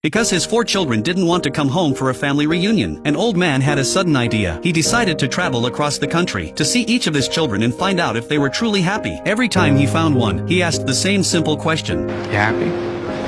Because his 4 children didn't want to come home for a family reunion, an old man had a sudden idea. He decided to travel across the country to see each of his children and find out if they were truly happy. Every time he found one, he asked the same simple question. You happy?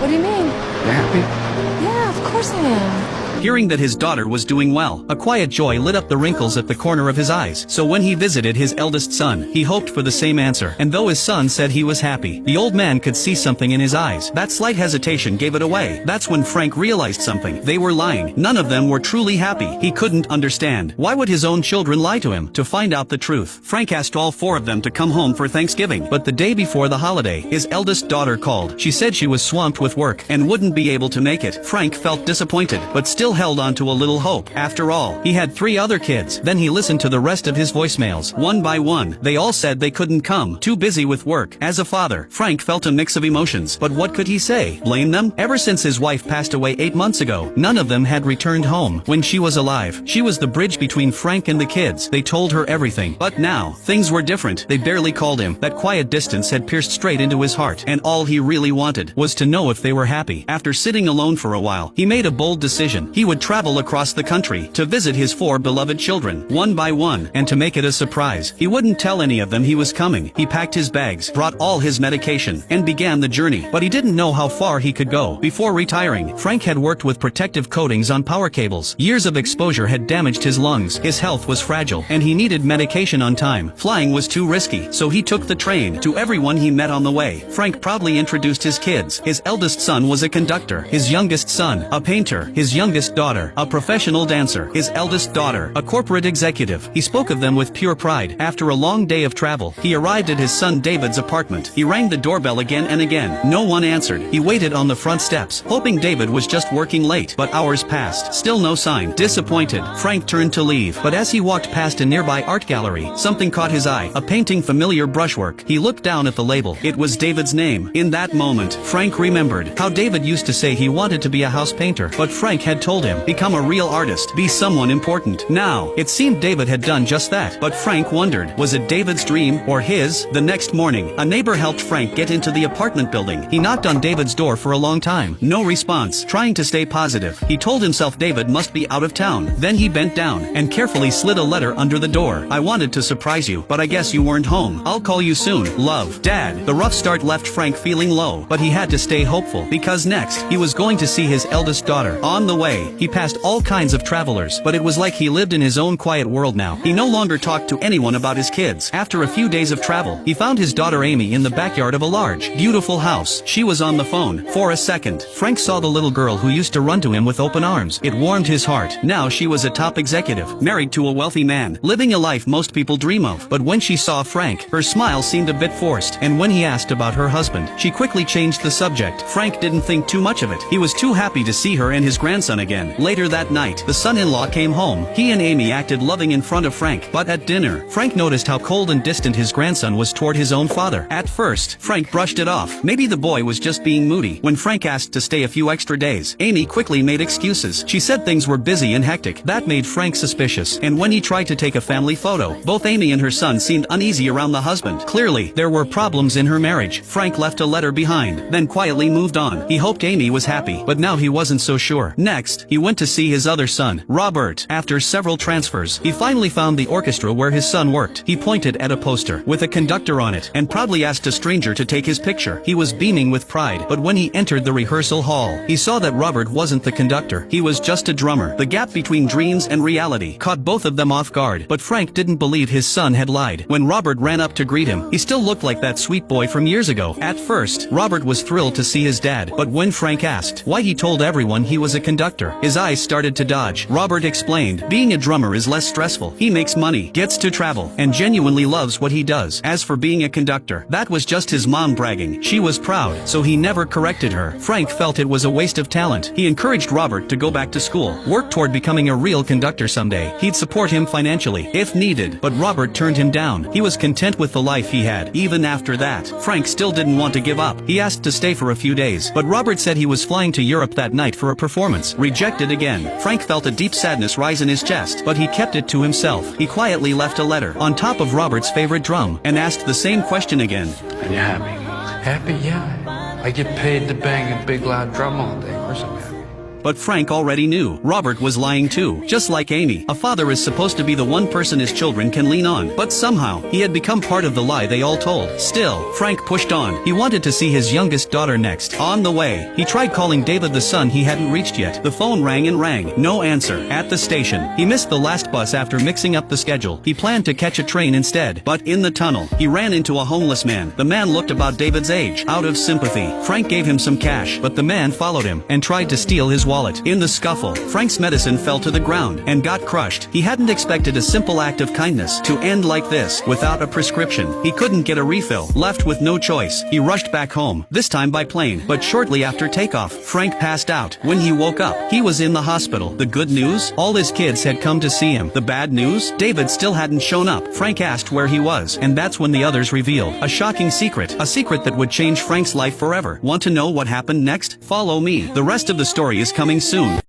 What do you mean? You happy? Yeah, of course I am. Hearing that his daughter was doing well, a quiet joy lit up the wrinkles at the corner of his eyes. So when he visited his eldest son, he hoped for the same answer. And though his son said he was happy, the old man could see something in his eyes. That slight hesitation gave it away. That's when Frank realized something. They were lying. None of them were truly happy. He couldn't understand. Why would his own children lie to him? To find out the truth, Frank asked all 4 of them to come home for Thanksgiving. But the day before the holiday, his eldest daughter called. She said she was swamped with work and wouldn't be able to make it. Frank felt disappointed, but still held on to a little hope. After all, he had 3 other kids. Then he listened to the rest of his voicemails. One by one, they all said they couldn't come. Too busy with work. As a father, Frank felt a mix of emotions. But what could he say? Blame them? Ever since his wife passed away 8 months ago, none of them had returned home. When she was alive, she was the bridge between Frank and the kids. They told her everything. But now, things were different. They barely called him. That quiet distance had pierced straight into his heart. And all he really wanted was to know if they were happy. After sitting alone for a while, he made a bold decision. He would travel across the country to visit his 4 beloved children, one by one, and to make it a surprise. He wouldn't tell any of them he was coming. He packed his bags, brought all his medication, and began the journey. But he didn't know how far he could go. Before retiring, Frank had worked with protective coatings on power cables. Years of exposure had damaged his lungs. His health was fragile, and he needed medication on time. Flying was too risky, so he took the train. To everyone he met on the way, Frank proudly introduced his kids. His eldest son was a conductor, his youngest son, a painter, his youngest daughter, a professional dancer, his eldest daughter, a corporate executive. He spoke of them with pure pride. After a long day of travel, he arrived at his son David's apartment. He rang the doorbell again and again. No one answered. He waited on the front steps, hoping David was just working late. But hours passed. Still no sign. Disappointed, Frank turned to leave. But as he walked past a nearby art gallery, something caught his eye. A painting familiar brushwork. He looked down at the label. It was David's name. In that moment, Frank remembered how David used to say he wanted to be a house painter. But Frank had told him, become a real artist. Be someone important. Now, it seemed David had done just that. But Frank wondered, was it David's dream or his? The next morning, a neighbor helped Frank get into the apartment building. He knocked on David's door for a long time. No response. Trying to stay positive, he told himself David must be out of town. Then he bent down and carefully slid a letter under the door. I wanted to surprise you, but I guess you weren't home. I'll call you soon. Love, Dad. The rough start left Frank feeling low, but he had to stay hopeful because next, he was going to see his eldest daughter. On the way, he passed all kinds of travelers, but it was like he lived in his own quiet world now. He no longer talked to anyone about his kids. After a few days of travel, he found his daughter Amy in the backyard of a large, beautiful house. She was on the phone. For a second, Frank saw the little girl who used to run to him with open arms. It warmed his heart. Now she was a top executive, married to a wealthy man, living a life most people dream of. But when she saw Frank, her smile seemed a bit forced. And when he asked about her husband, she quickly changed the subject. Frank didn't think too much of it. He was too happy to see her and his grandson again. Later that night, the son-in-law came home. He and Amy acted loving in front of Frank, but at dinner, Frank noticed how cold and distant his grandson was toward his own father. At first, Frank brushed it off. Maybe the boy was just being moody. When Frank asked to stay a few extra days, Amy quickly made excuses. She said things were busy and hectic. That made Frank suspicious. And when he tried to take a family photo, both Amy and her son seemed uneasy around the husband. Clearly, there were problems in her marriage. Frank left a letter behind, then quietly moved on. He hoped Amy was happy, but now he wasn't so sure. Next, he went to see his other son, Robert. After several transfers, he finally found the orchestra where his son worked. He pointed at a poster with a conductor on it and proudly asked a stranger to take his picture. He was beaming with pride, but when he entered the rehearsal hall, he saw that Robert wasn't the conductor. He was just a drummer. The gap between dreams and reality caught both of them off guard, but Frank didn't believe his son had lied. When Robert ran up to greet him, he still looked like that sweet boy from years ago. At first, Robert was thrilled to see his dad, but when Frank asked why he told everyone he was a conductor, his eyes started to dodge. Robert explained, being a drummer is less stressful. He makes money, gets to travel, and genuinely loves what he does. As for being a conductor, that was just his mom bragging. She was proud, so he never corrected her. Frank felt it was a waste of talent. He encouraged Robert to go back to school, work toward becoming a real conductor someday. He'd support him financially, if needed, but Robert turned him down. He was content with the life he had. Even after that, Frank still didn't want to give up. He asked to stay for a few days, but Robert said he was flying to Europe that night for a performance. Rejected again. Frank felt a deep sadness rise in his chest, but he kept it to himself. He quietly left a letter on top of Robert's favorite drum and asked the same question again. Are you happy? Happy? Yeah. I get paid to bang a big loud drum all day. Of course I'm happy. But Frank already knew. Robert was lying too. Just like Amy, a father is supposed to be the one person his children can lean on. But somehow, he had become part of the lie they all told. Still, Frank pushed on. He wanted to see his youngest daughter next. On the way, he tried calling David the son he hadn't reached yet. The phone rang and rang. No answer. At the station, he missed the last bus after mixing up the schedule. He planned to catch a train instead. But in the tunnel, he ran into a homeless man. The man looked about David's age. Out of sympathy, Frank gave him some cash, but the man followed him and tried to steal his wallet. In the scuffle, Frank's medicine fell to the ground and got crushed. He hadn't expected a simple act of kindness to end like this, without a prescription. He couldn't get a refill. Left with no choice, he rushed back home, this time by plane. But shortly after takeoff, Frank passed out. When he woke up, he was in the hospital. The good news? All his kids had come to see him. The bad news? David still hadn't shown up. Frank asked where he was, and that's when the others revealed a shocking secret. A secret that would change Frank's life forever. Want to know what happened next? Follow me. The rest of the story is coming soon.